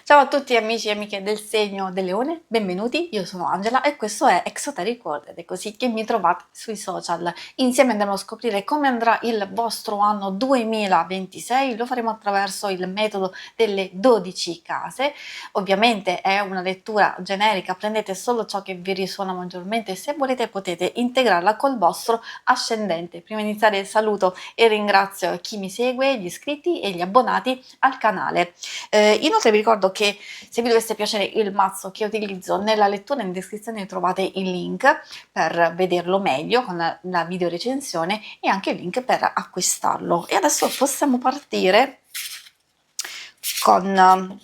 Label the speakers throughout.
Speaker 1: Ciao a tutti amici e amiche del segno del leone, benvenuti, io sono Angela e questo è Exoteric World ed è così che mi trovate sui social. Insieme andremo a scoprire come andrà il vostro anno 2026, lo faremo attraverso il metodo delle 12 case. Ovviamente è una lettura generica, prendete solo ciò che vi risuona maggiormente e se volete potete integrarla col vostro ascendente. Prima di iniziare saluto e ringrazio chi mi segue, gli iscritti e gli abbonati al canale. Inoltre vi ricordo che se vi dovesse piacere il mazzo che utilizzo nella lettura in descrizione trovate il link per vederlo meglio con la video recensione e anche il link per acquistarlo. E adesso possiamo partire con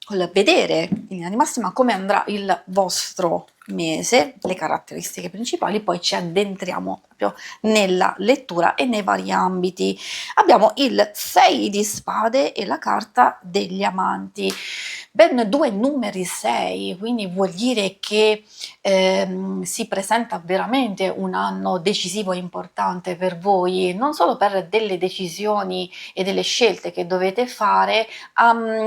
Speaker 1: col vedere in linea di massima come andrà il vostro mese, le caratteristiche principali, poi ci addentriamo proprio nella lettura e nei vari ambiti. Abbiamo il 6 di spade e la carta degli amanti, ben due numeri 6, quindi vuol dire che si presenta veramente un anno decisivo e importante per voi, non solo per delle decisioni e delle scelte che dovete fare.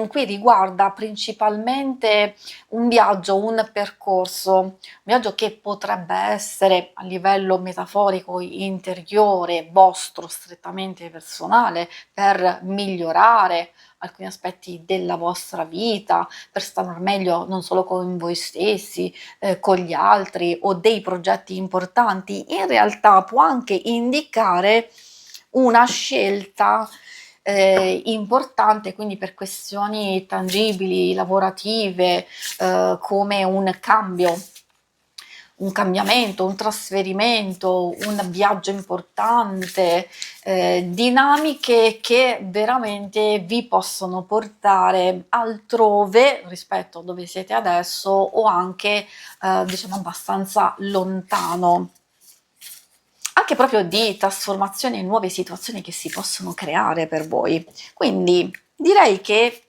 Speaker 1: Qui riguarda principalmente un viaggio, un percorso, un viaggio che potrebbe essere a livello metaforico interiore, vostro, strettamente personale, per migliorare alcuni aspetti della vostra vita, per stare meglio non solo con voi stessi, con gli altri o dei progetti importanti. In realtà può anche indicare una scelta importante, quindi per questioni tangibili, lavorative, come un cambiamento, un trasferimento, un viaggio importante, dinamiche che veramente vi possono portare altrove rispetto a dove siete adesso o anche diciamo abbastanza lontano, anche proprio di trasformazioni e nuove situazioni che si possono creare per voi. Quindi direi che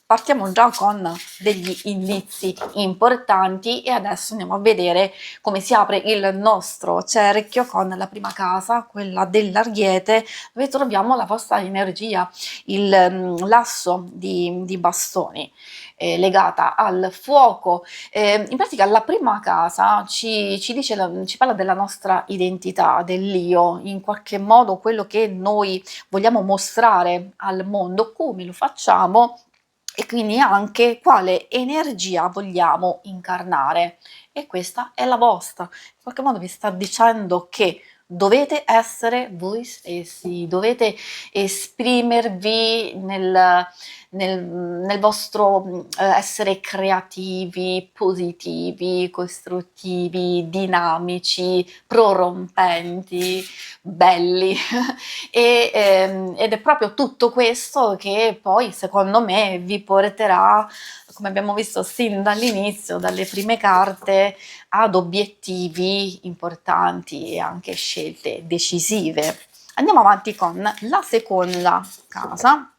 Speaker 1: partiamo già con degli indizi importanti e adesso andiamo a vedere come si apre il nostro cerchio con la prima casa, quella dell'Ariete, dove troviamo la vostra energia, l'asso di bastoni legata al fuoco. In pratica la prima casa ci parla della nostra identità, dell'io, in qualche modo quello che noi vogliamo mostrare al mondo, come lo facciamo e quindi anche quale energia vogliamo incarnare. E questa è la vostra. In qualche modo vi sta dicendo che dovete essere voi stessi, dovete esprimervi nel vostro essere creativi, positivi, costruttivi, dinamici, prorompenti, belli. Ed è proprio tutto questo che poi secondo me vi porterà, come abbiamo visto sin dall'inizio, dalle prime carte, ad obiettivi importanti e anche scelte decisive. Andiamo avanti con la seconda casa,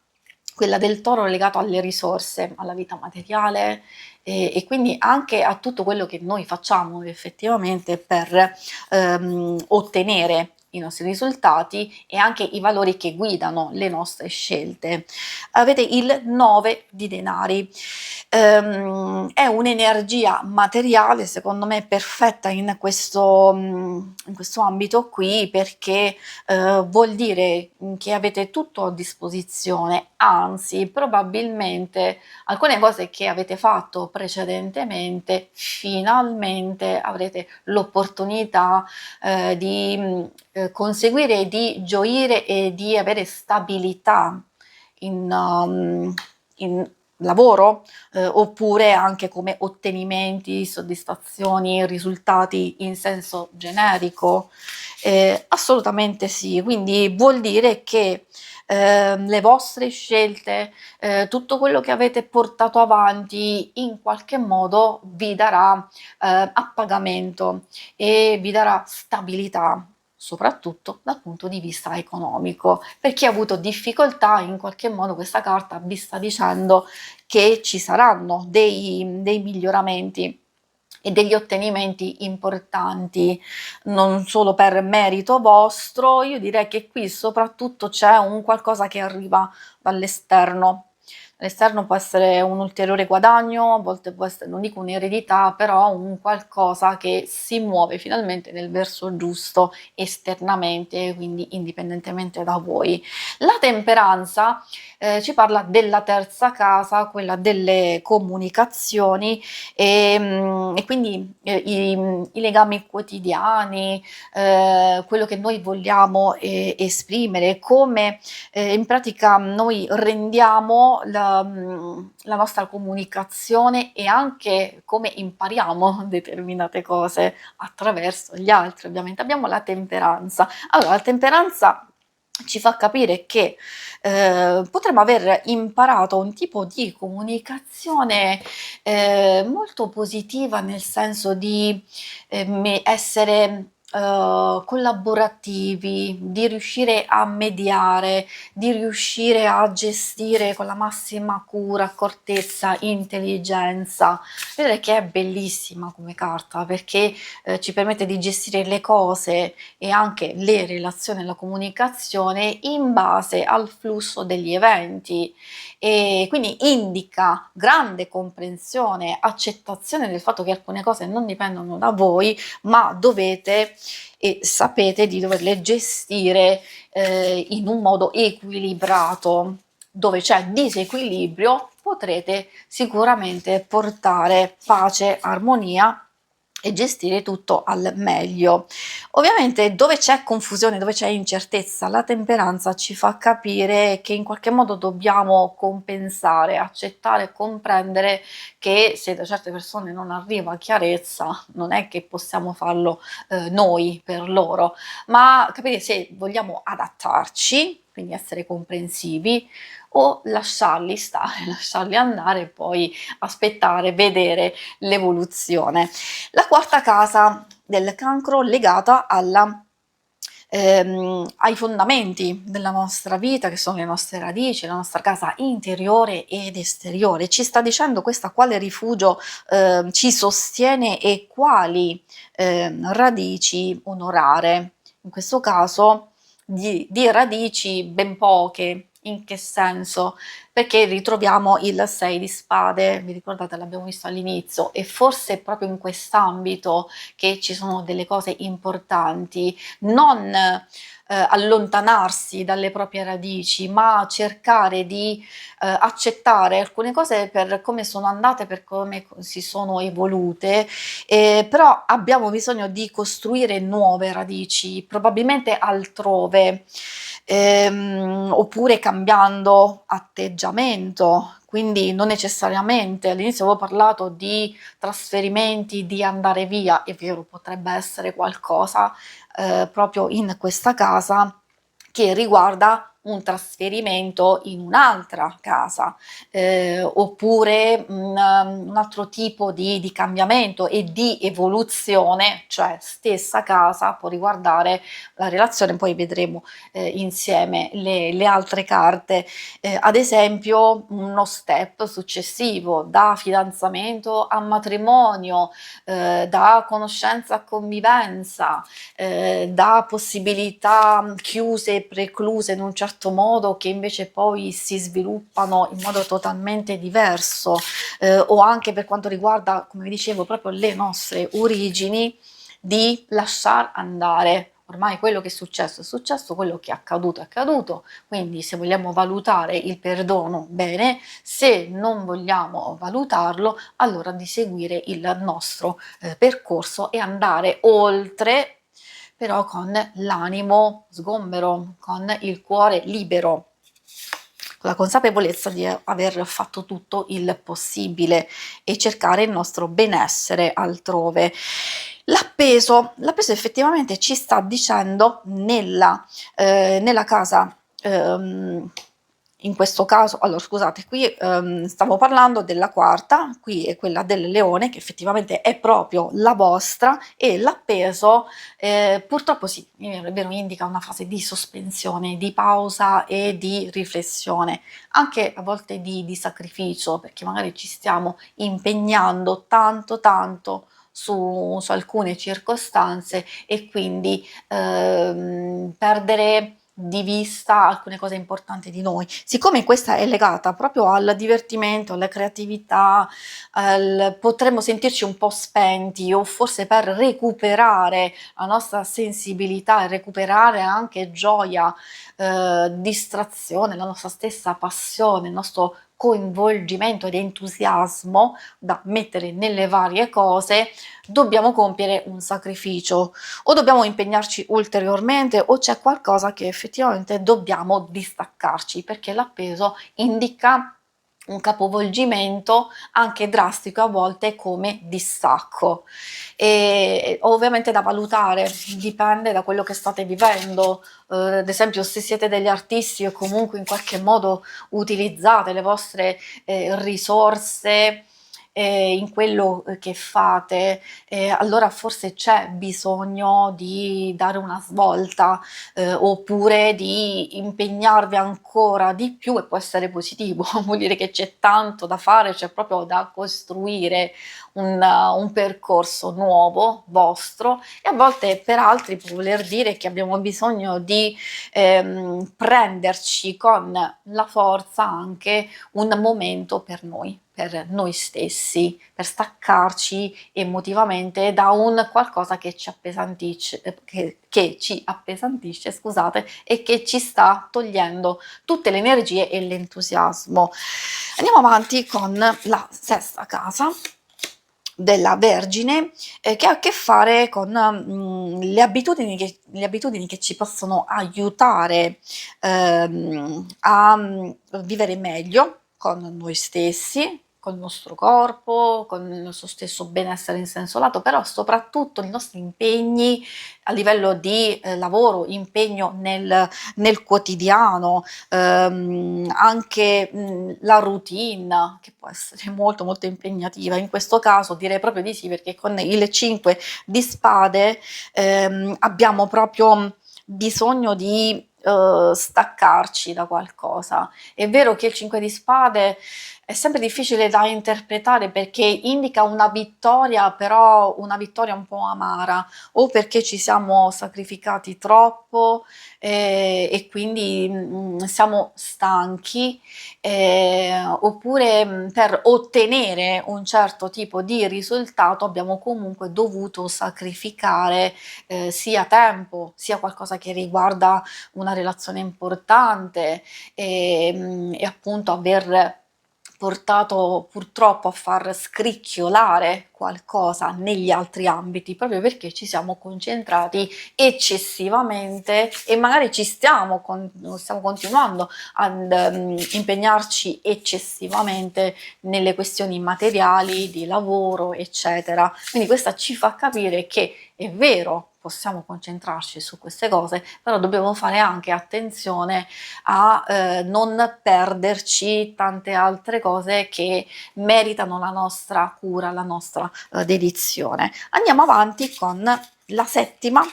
Speaker 1: quella del toro legato alle risorse, alla vita materiale e quindi anche a tutto quello che noi facciamo effettivamente per ottenere i nostri risultati e anche i valori che guidano le nostre scelte. Avete il 9 di denari. È un'energia materiale, secondo me, perfetta in questo ambito qui, perché vuol dire che avete tutto a disposizione, anzi, probabilmente alcune cose che avete fatto precedentemente, finalmente avrete l'opportunità di conseguire, di gioire e di avere stabilità in lavoro, oppure anche come ottenimenti, soddisfazioni, risultati in senso generico. Assolutamente sì, quindi vuol dire che le vostre scelte, tutto quello che avete portato avanti in qualche modo vi darà appagamento e vi darà stabilità, soprattutto dal punto di vista economico. Per chi ha avuto difficoltà, in qualche modo questa carta vi sta dicendo che ci saranno dei miglioramenti e degli ottenimenti importanti, non solo per merito vostro. Io direi che qui soprattutto c'è un qualcosa che arriva dall'esterno, L'esterno può essere un ulteriore guadagno, a volte può essere, non dico un'eredità, però un qualcosa che si muove finalmente nel verso giusto esternamente, quindi indipendentemente da voi. La temperanza ci parla della terza casa, quella delle comunicazioni e quindi i legami quotidiani, quello che noi vogliamo esprimere, come in pratica noi rendiamo la nostra comunicazione e anche come impariamo determinate cose attraverso gli altri. Ovviamente abbiamo la temperanza. Allora, la temperanza ci fa capire che potremmo aver imparato un tipo di comunicazione molto positiva, nel senso di essere collaborativi, di riuscire a mediare, di riuscire a gestire con la massima cura, accortezza, intelligenza. Vedete che è bellissima come carta, perché ci permette di gestire le cose e anche le relazioni e la comunicazione in base al flusso degli eventi, e quindi indica grande comprensione, accettazione del fatto che alcune cose non dipendono da voi, ma dovete e sapete di doverle gestire in un modo equilibrato. Dove c'è disequilibrio potrete sicuramente portare pace, armonia e gestire tutto al meglio. Ovviamente dove c'è confusione, dove c'è incertezza, la temperanza ci fa capire che in qualche modo dobbiamo compensare, accettare, comprendere che se da certe persone non arriva chiarezza, non è che possiamo farlo noi per loro, ma capire se vogliamo adattarci, quindi essere comprensivi, o lasciarli stare, lasciarli andare e poi aspettare, vedere l'evoluzione. La quarta casa del cancro legata ai fondamenti della nostra vita, che sono le nostre radici, la nostra casa interiore ed esteriore. Ci sta dicendo questa quale rifugio ci sostiene e quali radici onorare. In questo caso di radici ben poche. In che senso? Perché ritroviamo il 6 di spade, vi ricordate, l'abbiamo visto all'inizio, e forse è proprio in quest'ambito che ci sono delle cose importanti, non allontanarsi dalle proprie radici, ma cercare di accettare alcune cose per come sono andate, per come si sono evolute, però abbiamo bisogno di costruire nuove radici, probabilmente altrove, oppure cambiando atteggiamento. Quindi non necessariamente, all'inizio avevo parlato di trasferimenti, di andare via, è vero, potrebbe essere qualcosa proprio in questa casa che riguarda un trasferimento in un'altra casa, oppure un altro tipo di cambiamento e di evoluzione, cioè stessa casa può riguardare la relazione, poi vedremo insieme le altre carte, ad esempio uno step successivo da fidanzamento a matrimonio, da conoscenza a convivenza, da possibilità chiuse e precluse in un certo modo che invece poi si sviluppano in modo totalmente diverso, o anche per quanto riguarda, come vi dicevo, proprio le nostre origini, di lasciar andare. Ormai quello che è successo, quello che è accaduto, quindi se vogliamo valutare il perdono, bene, se non vogliamo valutarlo, allora di seguire il nostro percorso e andare oltre, però con l'animo sgombero, con il cuore libero, con la consapevolezza di aver fatto tutto il possibile e cercare il nostro benessere altrove. L'appeso effettivamente ci sta dicendo nella casa, in questo caso, allora scusate, qui stavo parlando della quarta, qui è quella del leone, che effettivamente è proprio la vostra, e l'appeso purtroppo sì, è vero, indica una fase di sospensione, di pausa e di riflessione, anche a volte di sacrificio, perché magari ci stiamo impegnando tanto su alcune circostanze e quindi perdere di vista alcune cose importanti di noi. Siccome questa è legata proprio al divertimento, alla creatività, potremmo sentirci un po' spenti o forse per recuperare la nostra sensibilità e recuperare anche gioia, distrazione, la nostra stessa passione, il nostro coinvolgimento ed entusiasmo da mettere nelle varie cose, dobbiamo compiere un sacrificio o dobbiamo impegnarci ulteriormente o c'è qualcosa che effettivamente dobbiamo distaccarci, perché l'appeso indica un capovolgimento anche drastico a volte come distacco, e ovviamente da valutare, dipende da quello che state vivendo. Ad esempio, se siete degli artisti o comunque in qualche modo utilizzate le vostre risorse in quello che fate, allora forse c'è bisogno di dare una svolta, oppure di impegnarvi ancora di più, e può essere positivo, vuol dire che c'è tanto da fare, c'è proprio da costruire un percorso nuovo vostro, e a volte per altri può voler dire che abbiamo bisogno di prenderci con la forza anche un momento per noi stessi, per staccarci emotivamente da un qualcosa che ci appesantisce, che ci appesantisce, scusate, e che ci sta togliendo tutte le energie e l'entusiasmo. Andiamo avanti con la sesta casa della Vergine, che ha a che fare con le abitudini che ci possono aiutare a vivere meglio con noi stessi, col nostro corpo, con il nostro stesso benessere in senso lato, però soprattutto i nostri impegni a livello di lavoro, impegno nel quotidiano, anche la routine, che può essere molto molto impegnativa. In questo caso direi proprio di sì, perché con il 5 di spade abbiamo proprio bisogno di staccarci da qualcosa. È vero che il 5 di spade è sempre difficile da interpretare perché indica una vittoria, però una vittoria un po' amara, o perché ci siamo sacrificati troppo e quindi siamo stanchi, oppure per ottenere un certo tipo di risultato abbiamo comunque dovuto sacrificare sia tempo, sia qualcosa che riguarda una relazione importante, e appunto aver portato purtroppo a far scricchiolare qualcosa negli altri ambiti, proprio perché ci siamo concentrati eccessivamente e magari stiamo continuando ad impegnarci eccessivamente nelle questioni materiali, di lavoro, eccetera. Quindi questa ci fa capire che è vero, possiamo concentrarci su queste cose, però dobbiamo fare anche attenzione a non perderci tante altre cose che meritano la nostra cura, la nostra dedizione. Andiamo avanti con la settima,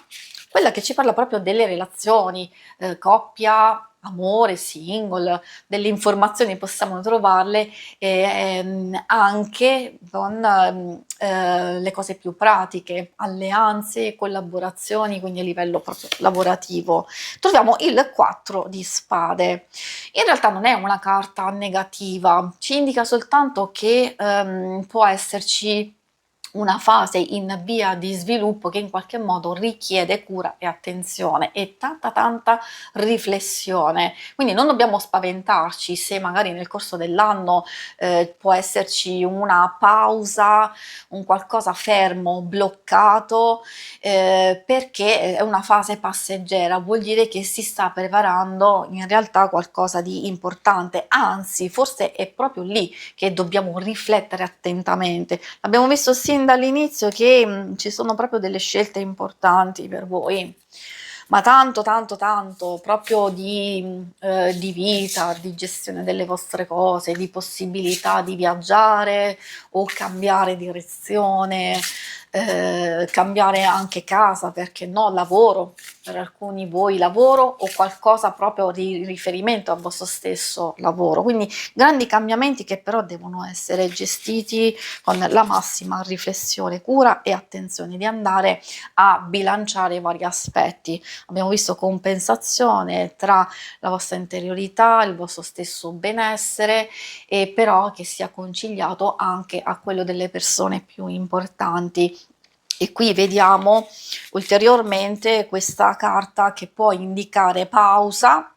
Speaker 1: quella che ci parla proprio delle relazioni, coppia, amore, single, delle informazioni possiamo trovarle anche con le cose più pratiche, alleanze, collaborazioni, quindi a livello proprio lavorativo. Troviamo il 4 di spade. In realtà non è una carta negativa, ci indica soltanto che può esserci una fase in via di sviluppo che in qualche modo richiede cura e attenzione e tanta riflessione. Quindi non dobbiamo spaventarci se magari nel corso dell'anno può esserci una pausa, un qualcosa fermo, bloccato, perché è una fase passeggera, vuol dire che si sta preparando in realtà qualcosa di importante, anzi forse è proprio lì che dobbiamo riflettere attentamente. Abbiamo visto sin dall'inizio che ci sono proprio delle scelte importanti per voi, ma tanto proprio di vita, di gestione delle vostre cose, di possibilità di viaggiare o cambiare direzione, cambiare anche casa, perché no, lavoro, per alcuni voi lavoro o qualcosa proprio di riferimento al vostro stesso lavoro, quindi grandi cambiamenti che però devono essere gestiti con la massima riflessione, cura e attenzione di andare a bilanciare i vari aspetti. Abbiamo visto compensazione tra la vostra interiorità, il vostro stesso benessere, e però che sia conciliato anche a quello delle persone più importanti. E qui vediamo ulteriormente questa carta che può indicare pausa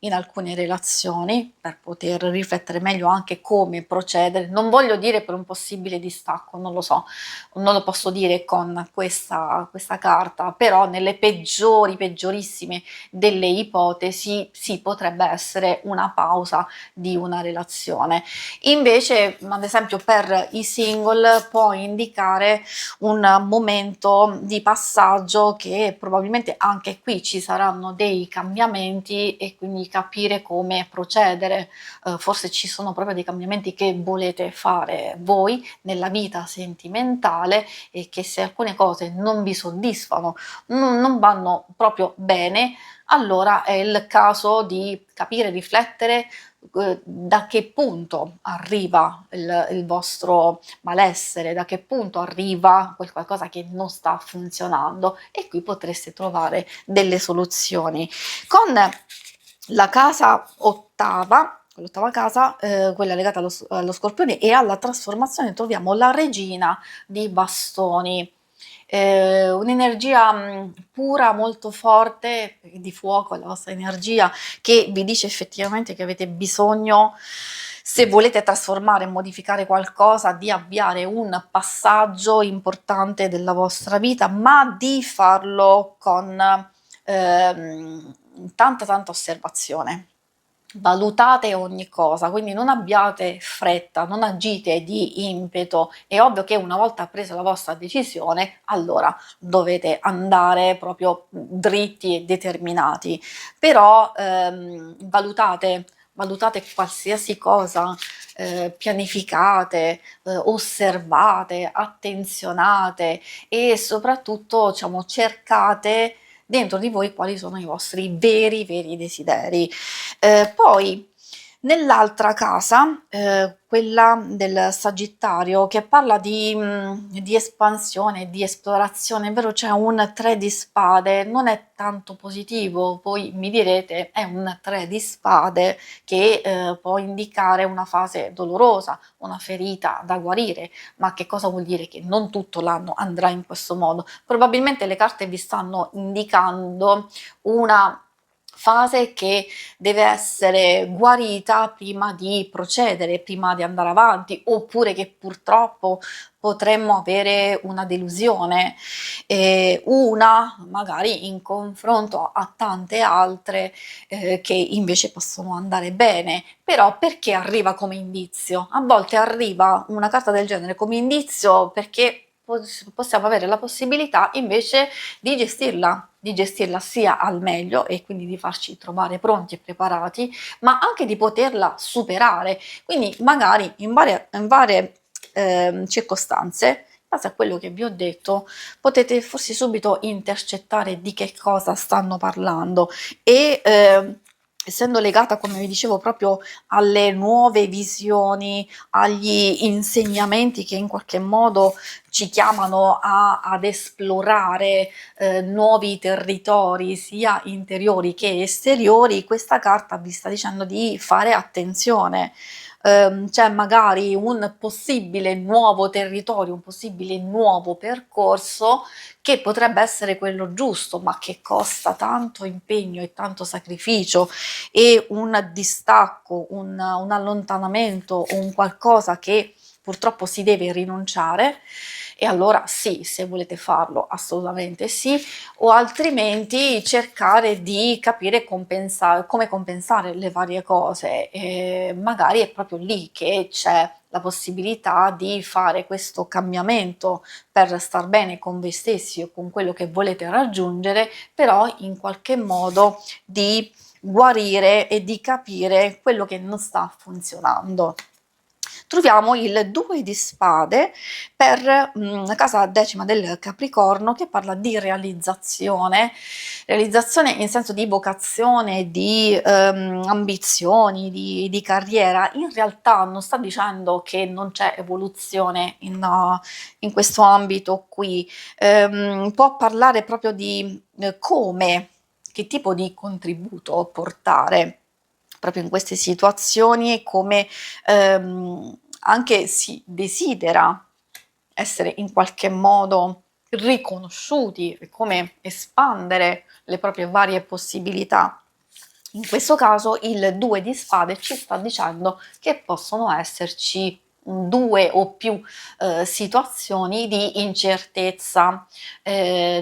Speaker 1: in alcune relazioni per poter riflettere meglio anche come procedere. Non voglio dire per un possibile distacco, non lo so, non lo posso dire con questa carta, però nelle peggiorissime delle ipotesi sì, potrebbe essere una pausa di una relazione. Invece, ad esempio, per i single può indicare un momento di passaggio che probabilmente anche qui ci saranno dei cambiamenti e quindi capire come procedere. Forse ci sono proprio dei cambiamenti che volete fare voi nella vita sentimentale e che se alcune cose non vi soddisfano, non vanno proprio bene, allora è il caso di capire, riflettere da che punto arriva il vostro malessere, da che punto arriva quel qualcosa che non sta funzionando, e qui potreste trovare delle soluzioni. Con la casa ottava, l'ottava casa, quella legata allo Scorpione e alla trasformazione, troviamo la regina di bastoni. Un'energia pura, molto forte, di fuoco, la vostra energia, che vi dice effettivamente che avete bisogno, se volete trasformare e modificare qualcosa, di avviare un passaggio importante della vostra vita, ma di farlo con tanta osservazione. Valutate ogni cosa, quindi non abbiate fretta, non agite di impeto. È ovvio che una volta presa la vostra decisione, allora dovete andare proprio dritti e determinati, però valutate qualsiasi cosa, pianificate, osservate, attenzionate e soprattutto, diciamo, cercate dentro di voi quali sono i vostri veri desideri. Poi nell'altra casa, quella del Sagittario, che parla di espansione, di esplorazione, è vero, c'è un 3 di spade, non è tanto positivo, voi mi direte, è un 3 di spade che può indicare una fase dolorosa, una ferita da guarire, ma che cosa vuol dire? Che non tutto l'anno andrà in questo modo. Probabilmente le carte vi stanno indicando una fase che deve essere guarita prima di procedere, prima di andare avanti, oppure che purtroppo potremmo avere una delusione, una magari in confronto a tante altre che invece possono andare bene. Però perché arriva come indizio? A volte arriva una carta del genere come indizio perché possiamo avere la possibilità invece di gestirla sia al meglio e quindi di farci trovare pronti e preparati, ma anche di poterla superare. Quindi magari in varie circostanze, in base a quello che vi ho detto, potete forse subito intercettare di che cosa stanno parlando e essendo legata, come vi dicevo, proprio alle nuove visioni, agli insegnamenti che in qualche modo ci chiamano ad esplorare nuovi territori, sia interiori che esteriori, questa carta vi sta dicendo di fare attenzione. C'è magari un possibile nuovo territorio, un possibile nuovo percorso che potrebbe essere quello giusto, ma che costa tanto impegno e tanto sacrificio e un distacco, un allontanamento o un qualcosa che purtroppo si deve rinunciare. E allora sì, se volete farlo assolutamente sì, o altrimenti cercare di capire come compensare le varie cose. E magari è proprio lì che c'è la possibilità di fare questo cambiamento per star bene con voi stessi o con quello che volete raggiungere, però in qualche modo di guarire e di capire quello che non sta funzionando. troviamo il 2 di spade per la casa decima del Capricorno, che parla di realizzazione in senso di vocazione, di ambizioni, di carriera. In realtà non sta dicendo che non c'è evoluzione in questo ambito qui, può parlare proprio di come, che tipo di contributo portare proprio in queste situazioni e come anche si desidera essere in qualche modo riconosciuti e come espandere le proprie varie possibilità. In questo caso il 2 di spade ci sta dicendo che possono esserci due o più situazioni di incertezza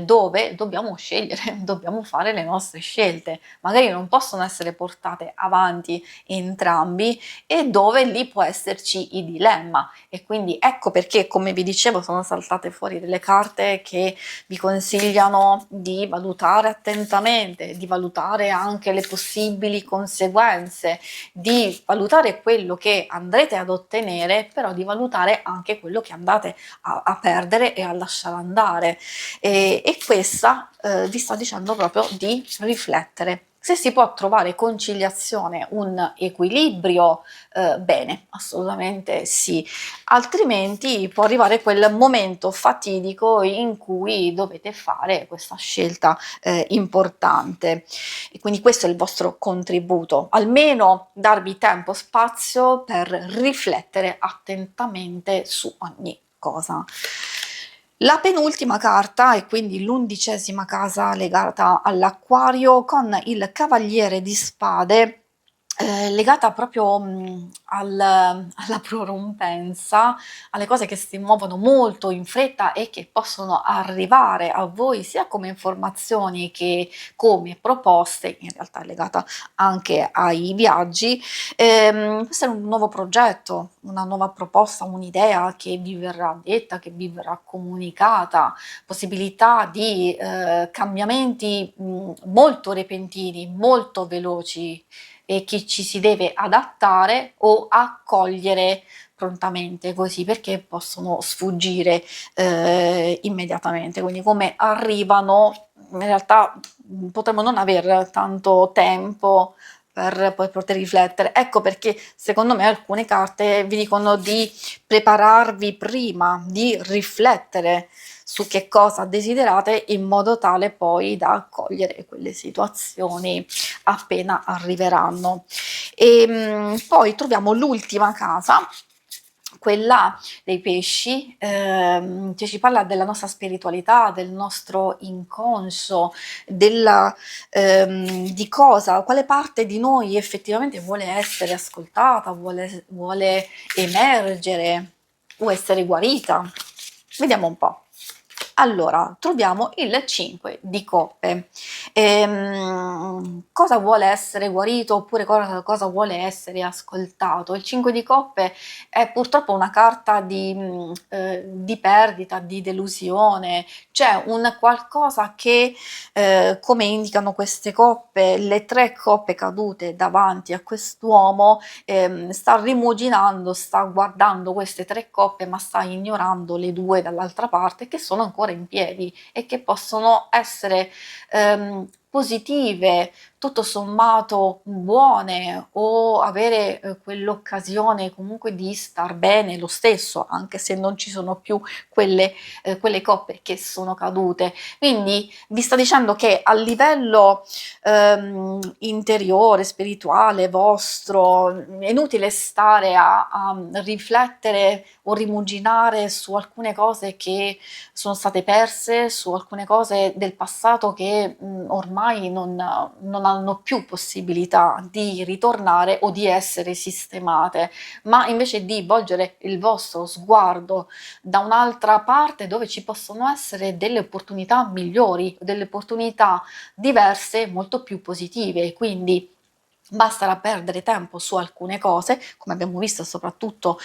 Speaker 1: dove dobbiamo scegliere, dobbiamo fare le nostre scelte. Magari non possono essere portate avanti entrambi e dove lì può esserci il dilemma. E quindi ecco perché, come vi dicevo, sono saltate fuori delle carte che vi consigliano di valutare attentamente, di valutare anche le possibili conseguenze, di valutare quello che andrete ad ottenere, però di valutare anche quello che andate a perdere e a lasciare andare. E questa vi sta dicendo proprio di riflettere. Se si può trovare conciliazione, un equilibrio, bene, assolutamente sì, altrimenti può arrivare quel momento fatidico in cui dovete fare questa scelta importante. E quindi questo è il vostro contributo, almeno darvi tempo, spazio per riflettere attentamente su ogni cosa. La penultima carta, e quindi l'11ª casa legata all'Acquario, con il Cavaliere di Spade, legata proprio alla prorompenza, alle cose che si muovono molto in fretta e che possono arrivare a voi sia come informazioni che come proposte, in realtà è legata anche ai viaggi. Questo è un nuovo progetto, una nuova proposta, un'idea che vi verrà detta, che vi verrà comunicata, possibilità di cambiamenti molto repentini, molto veloci e che ci si deve adattare o accogliere prontamente così, perché possono sfuggire immediatamente. Quindi come arrivano, in realtà potremmo non aver tanto tempo per poi poter riflettere. Ecco perché secondo me alcune carte vi dicono di prepararvi prima, di riflettere su che cosa desiderate in modo tale poi da accogliere quelle situazioni appena arriveranno. E poi troviamo l'ultima casa, quella dei pesci, che ci parla della nostra spiritualità, del nostro inconscio, di cosa, quale parte di noi effettivamente vuole essere ascoltata, vuole emergere o essere guarita. Vediamo un po'. Allora, troviamo il 5 di coppe. Cosa vuole essere guarito oppure cosa vuole essere ascoltato? Il 5 di coppe è purtroppo una carta di perdita, di delusione, c'è un qualcosa che, come indicano queste coppe, le 3 coppe cadute davanti a quest'uomo, sta rimuginando, sta guardando queste 3 coppe, ma sta ignorando le 2 dall'altra parte che sono ancora in piedi e che possono essere positive, tutto sommato buone, o avere quell'occasione comunque di star bene lo stesso, anche se non ci sono più quelle coppe che sono cadute. Quindi vi sta dicendo che a livello interiore, spirituale vostro, è inutile stare a riflettere o rimuginare su alcune cose che sono state perse, su alcune cose del passato che ormai non hanno più possibilità di ritornare o di essere sistemate, ma invece di volgere il vostro sguardo da un'altra parte dove ci possono essere delle opportunità migliori, delle opportunità diverse, molto più positive. Quindi basterà perdere tempo su alcune cose, come abbiamo visto, soprattutto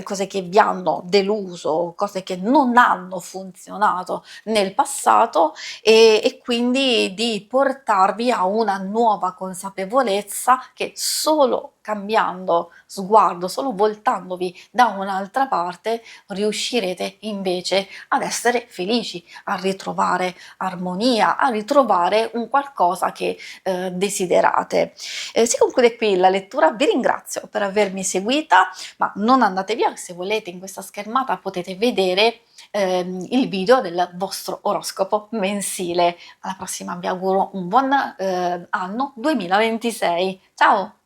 Speaker 1: cose che vi hanno deluso, cose che non hanno funzionato nel passato, e quindi di portarvi a una nuova consapevolezza che solo cambiando sguardo, solo voltandovi da un'altra parte, riuscirete invece ad essere felici, a ritrovare armonia, a ritrovare un qualcosa che desiderate. Si conclude qui la lettura, vi ringrazio per avermi seguita, ma non andate via, se volete in questa schermata potete vedere il video del vostro oroscopo mensile. Alla prossima, vi auguro un buon anno 2026. Ciao!